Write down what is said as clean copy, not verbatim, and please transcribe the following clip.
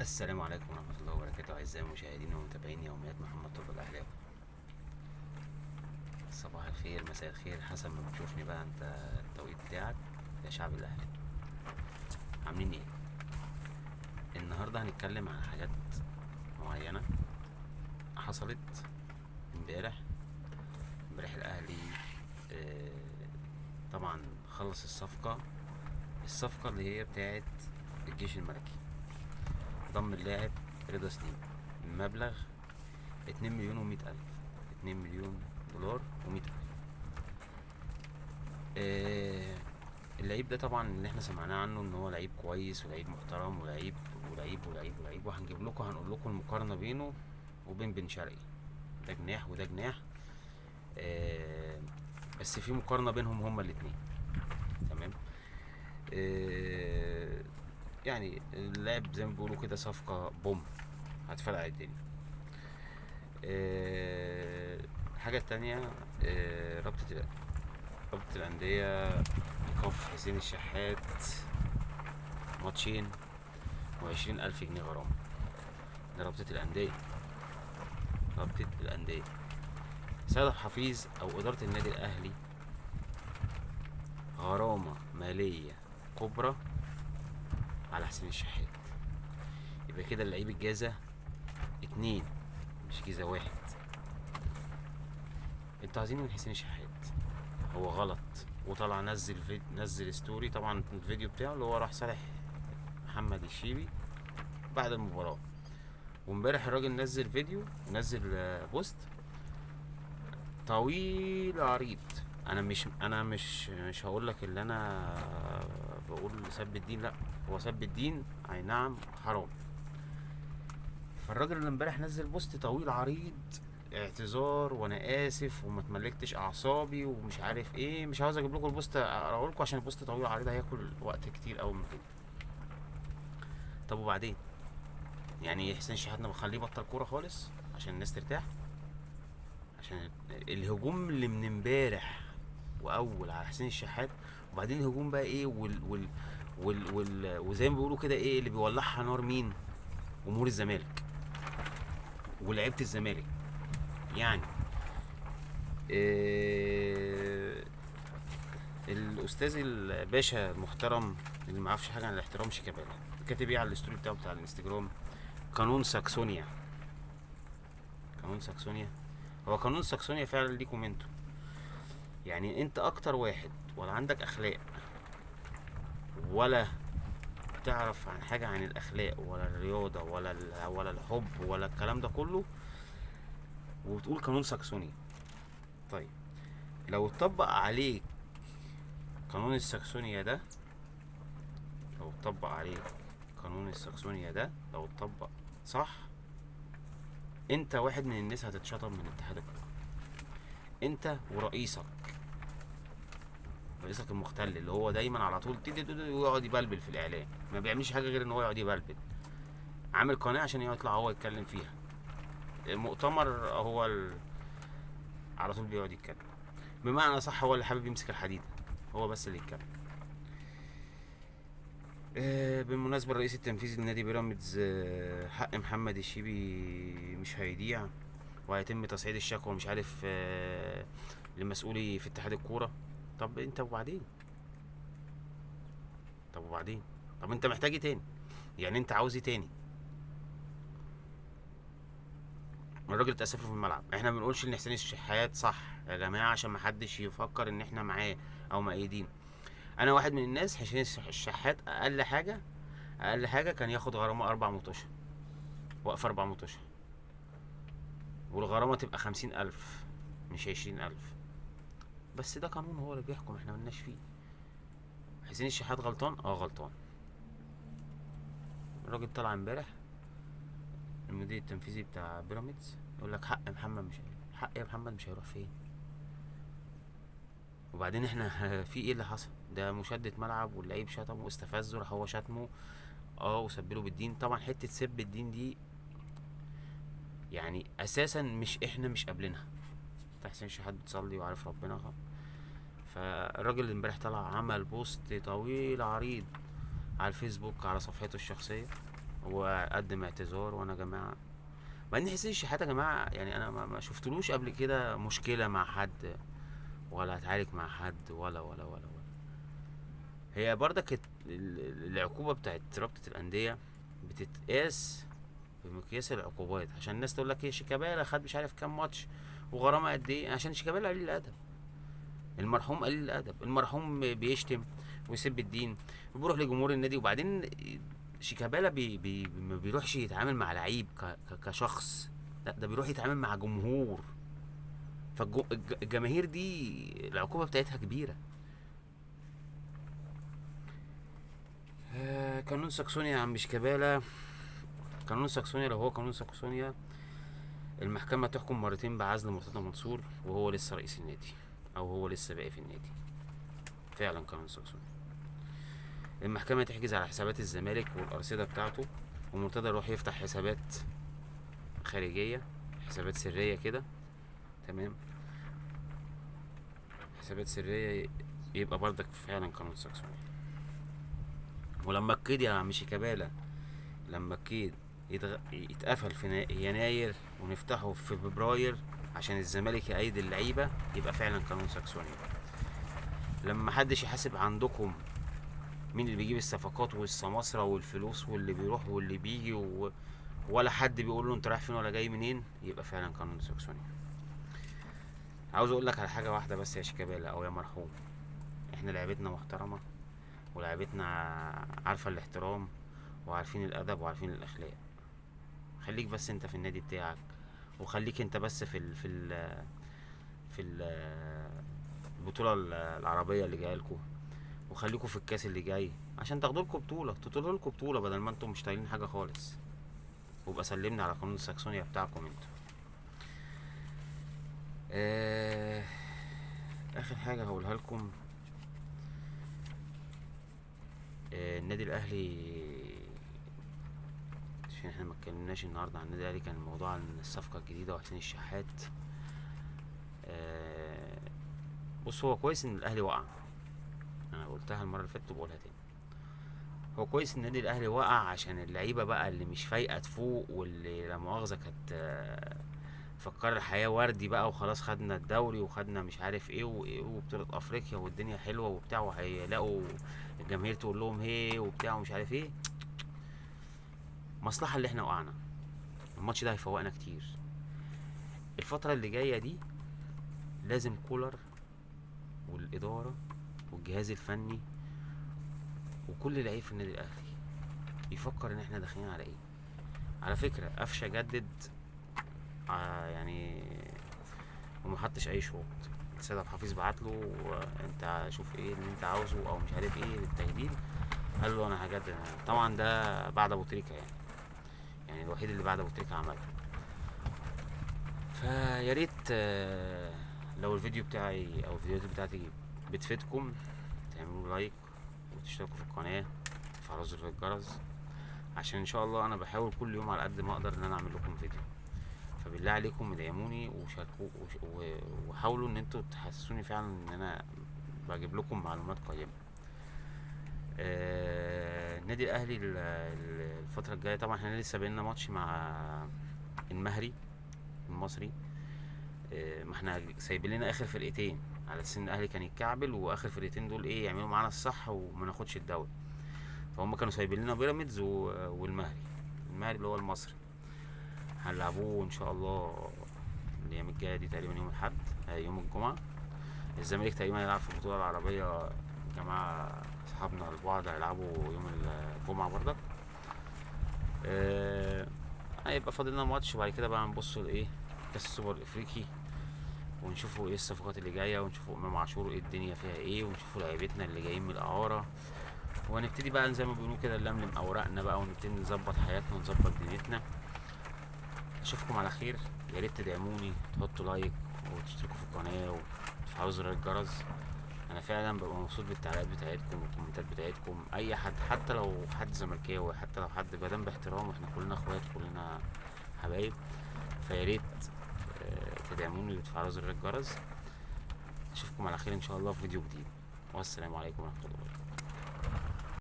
السلام عليكم ورحمة الله وبركاته، أعزائي المشاهدين ومتابعين يوميات محمد طب الأهلاوي. صباح الخير، مساء الخير، حسب ما بتشوفني بقى أنت التوقيت بتاعك يا شعب الأهلي. عاملين إيه؟ النهاردة هنتكلم عن حاجات معينة حصلت امبارح الأهلي آه، طبعا خلص الصفقة اللي هي بتاعت الجيش الملكي. ضم اللاعب رضا سليم، المبلغ 2,100,000، 2,000,000 دولار و100,000. آه، اللعيب ده طبعا اللي احنا سمعناه عنه ان هو لعيب كويس ولعيب محترم ولعيب، وهنجيب لكم هنقول لكم المقارنة بينه وبين بن شرقي. ده جناح وده جناح. آه، بس في مقارنة بينهم هما الاتنين. تمام. آه، يعني اللاعب زي ما بيقولوا كده صفقة بوم، هتفرقع الدنيا. آه، الحاجة التانية، رابطة الأندية إيقاف حسين الشحات ماتشين و20,000 جنيه غرامة. ده رابطة الأندية. سيد حفيظ أو إدارة النادي الأهلي غرامة مالية كبرى على حسين الشحات. يبقى كده اللعيب الجازة اتنين، مش جيزة واحد. انتوا عايزين من حسين الشحات؟ هو غلط وطلع نزل ستوري، طبعا الفيديو بتاعه اللي هو راح صالح محمد الشيبي بعد المباراة. وامبارح الراجل نزل فيديو، نزل بوست طويل عريض. انا مش هقول لك اللي انا بقول سب الدين، لا، هو سب الدين اي نعم، حرام. فالراجل اللي امبارح نزل بوست طويل عريض، اعتذار وانا اسف وما تملكتش اعصابي ومش عارف ايه. مش عاوز اجيب لكم البوست اقراه لكم عشان البوست طويل عريض هياكل وقت كتير قوي من كده. طب وبعدين؟ يعني حسين شحاتنا بخليه بطل كوره خالص عشان الناس ترتاح؟ عشان الهجوم اللي من امبارح واول على حسين الشحات، وبعدين الهجوم بقى ايه وزي ما بيقولوا كده ايه اللي بيولعها نار؟ مين؟ جمهور الزمالك ولعيبه الزمالك. يعني إيه، الاستاذ الباشا المحترم اللي ما يعرفش حاجه عن الاحترام شيكابالا كاتب ايه على الستوري بتاع الانستجرام؟ قانون ساكسونيا. قانون ساكسونيا. هو قانون ساكسونيا فعلا ليكم انتوا. يعني انت اكتر واحد ولا عندك اخلاق، ولا تعرف عن حاجة عن الأخلاق ولا الرياضة ولا الحب ولا الكلام ده كله، وبتقول قانون ساكسوني. طيب، لو اتطبق عليك قانون الساكسونيا ده، لو اتطبق عليك قانون الساكسونيا ده، لو اتطبق صح، انت واحد من الناس هتتشطب من اتحاد الكورة. انت ورئيسك المختل اللي هو دايما على طول ويقعد يبلبل في الاعلام، ما بيعملش حاجه غير ان هو يقعد يبلبل. عامل قناه عشان يطلع هو يتكلم فيها. المؤتمر هو على طول بيقعد يتكلم. بمعنى صح، هو اللي حابب يمسك الحديدة، هو بس اللي يتكلم. بالمناسبة الرئيس التنفيذي لنادي بيراميدز، حق محمد الشيبي مش هيضيع، وهيتم تصعيد الشكوى مش عارف لمسؤولي في اتحاد الكورة. طب انت وبعدين؟ طب وبعدين؟ طب انت محتاج ايه تاني؟ يعني انت عاوز ايه تاني؟ الراجل اتأسف له في الملعب. احنا ما بنقولش ان حسين الشحات صح يا جماعة عشان ما حدش يفكر ان احنا معاه او مأيدين. انا واحد من الناس، حسين الشحات اقل حاجه كان ياخد غرامه 4 مطوشه، وقف 4 مطوشه، والغرامه تبقى 50,000 مش 20,000. بس ده قانون هو اللي بيحكم، احنا ملناش فيه. حسين الشحات غلطان، غلطان. الراجل طلع امبارح المدير التنفيذي بتاع بيراميدز يقول لك حق محمد مش حق يا محمد، مش هيروح فين؟ وبعدين احنا في ايه اللي حصل؟ ده مشادة ملعب واللعيب شتمه واستفزه، راح هو شتمه وسبله بالدين. طبعا حته سب الدين دي يعني اساسا مش احنا مش قابلينها. حسين شحات بتصلي وعارف ربنا. فالراجل اللي امبارح طلع عمل بوست طويل عريض على الفيسبوك على صفحته الشخصية، هو قدم اعتذار، وانا يا جماعه بعدين حسين الشحات يا جماعه، يعني انا ما شفتلوش قبل كده مشكله مع حد، ولا اتعارك مع حد، ولا. هي برضك العقوبه بتاعت رابطه الانديه بتتقاس بمقياس العقوبات، عشان الناس تقول لك ايه شيكابالا خد مش عارف كام ماتش وغرامه قد ايه، عشان شيكابالا قليل الادب، المرحوم قليل الادب، المرحوم بيشتم ويسب الدين وبيروح لجمهور النادي. وبعدين شيكابالا ما بيروحش يتعامل مع لعيب كشخص، لا ده بيروح يتعامل مع جمهور، فالجماهير دي العقوبة بتاعتها كبيرة. قانون ساكسونيا يا عم شيكابالا، قانون ساكسونيا لو هو قانون ساكسونيا، المحكمة تحكم مرتين بعزل مرتضى منصور وهو لسه رئيس النادي، او هو لسه باقي في النادي. فعلا قانون ساكسونيا، المحكمة تحجز على حسابات الزمالك والأرصدة بتاعته، ومرتضى يروح يفتح حسابات خارجية، حسابات سرية كده، تمام، حسابات سرية، يبقى بردك فعلا قانون ساكسونيا. ولما القيد يا عم شيكابالا، لما القيد يتقفل في يناير ونفتحه في فبراير عشان الزمالك يأيد اللعيبة، يبقى فعلا قانون ساكسونيا. لما محدش يحاسب عندكم مين اللي بيجيب الصفقات والسماسرة والفلوس واللي بيروح واللي بيجي ولا حد بيقول له انت رايح فين ولا جاي منين، يبقى فعلا قانون ساكسونيا. عاوز اقول لك على حاجة واحدة بس يا شيكابالا او يا مرحوم، احنا لعبتنا محترمة، ولعبتنا عارفة الاحترام وعارفين الادب وعارفين الاخلاق. خليك بس انت في النادي بتاعك، وخليك انت بس في البطولة العربية اللي جايه لكم، وخليكوا في الكاس اللي جاي عشان تاخدوا لكم بطولة، تطولوا لكم بطولة بدل ما انتم مش طايلين حاجة خالص. وابقى سلمني على قانون الساكسونيا بتاعكم انتوا. اخر حاجة هقولها لكم، النادي الاهلي، عشان احنا ما اتكلمناش النهارده عن النادي الاهلي، كان الموضوع عن الصفقة الجديدة وحسين الشحات. بص هو كويس ان الاهلي وقع، انا قلتها المرة اللي فاتت وبقولها تاني، هو كويس ان النادي الاهلي وقع عشان اللعيبه بقى اللي مش فايقه تفوق، واللي لا مؤاخذه كانت فكر الحياه وردي بقى وخلاص، خدنا الدوري وخدنا مش عارف ايه وايه وبطوله افريقيا والدنيا حلوه وبتاع، وهيلاقوا الجماهير تقول لهم هي وبتاع ومش عارف ايه. مصلحه اللي احنا وقعنا، الماتش ده هيفوقنا كتير. الفتره اللي جايه دي لازم كولر والاداره والجهاز الفني وكل لعيب في النادي الاهلي يفكر ان احنا داخلين على ايه. على فكرة قفشة جدد يعني ومحطش اي شروط، سيد عبد الحفيظ بعتله انت شوف ايه اللي انت عاوزه او مش عارف ايه للتجديد، قال له انا هجدد. طبعا ده بعد ابو تريكة يعني الوحيد اللي بعد ابو تريكة عمله. فيا ريت لو الفيديو بتاعي او الفيديوهات بتاعتي بتفيدكم تعملوا لايك وتشتركوا في القناة وتفعلوا زر الجرس، عشان ان شاء الله انا بحاول كل يوم على قد ما اقدر ان انا اعمل لكم فيديو. فبالله عليكم ادعموني وشاركوا وحاولوا ان انتوا تحسسوني فعلا ان انا بجيب لكم معلومات قيمة. النادي الاهلي الفترة الجاية طبعا احنا لسه بينا ماتش مع المهري المصري، ما احنا سايبين لنا اخر فرقتين على اساس ان الاهلي كان يتكعبل، واخر فرقتين دول ايه يعملوا معانا الصح وما ناخدش الدوري. فهم كانوا سايبين لنا بيراميدز والمهري، المهري اللي هو المصري هنلعبوه ان شاء الله الايام الجايه دي، تقريبا يوم الاحد يوم الجمعه. الزمالك تقريبا هيلعب في البطوله العربيه، جماعه اصحابنا البعض هيلعبوا يوم الجمعه برضك. هيبقى فاضل لنا ماتش وبعد كده بقى نبصوا لايه كاس السوبر الافريقي، ونشوفوا ايه الصفقات اللي جايه، ونشوفوا امام عاشور ايه الدنيا فيها ايه، ونشوفوا لعيبتنا اللي جايين من الاعاره، وهنبتدي بقى زي ما بيقولوا كده نلملم اوراقنا بقى ونبتدي نظبط حياتنا ونظبط دنيتنا. اشوفكم على خير، يا ريت تدعموني، تحطوا لايك وتشتركوا في القناه وتفعلوا زر الجرس. انا فعلا ببقى مبسوط بالتعليقات بتاعتكم والكومنتات بتاعتكم، اي حد حتى لو حد زملكاوي، حتى لو حد بدم باحترام، احنا كلنا اخوات كلنا حبايب. فيا ريت تدعموني وتفعلوا زر الجرس. اشوفكم على خير ان شاء الله في فيديو جديد، والسلام عليكم ورحمه الله وبركاته.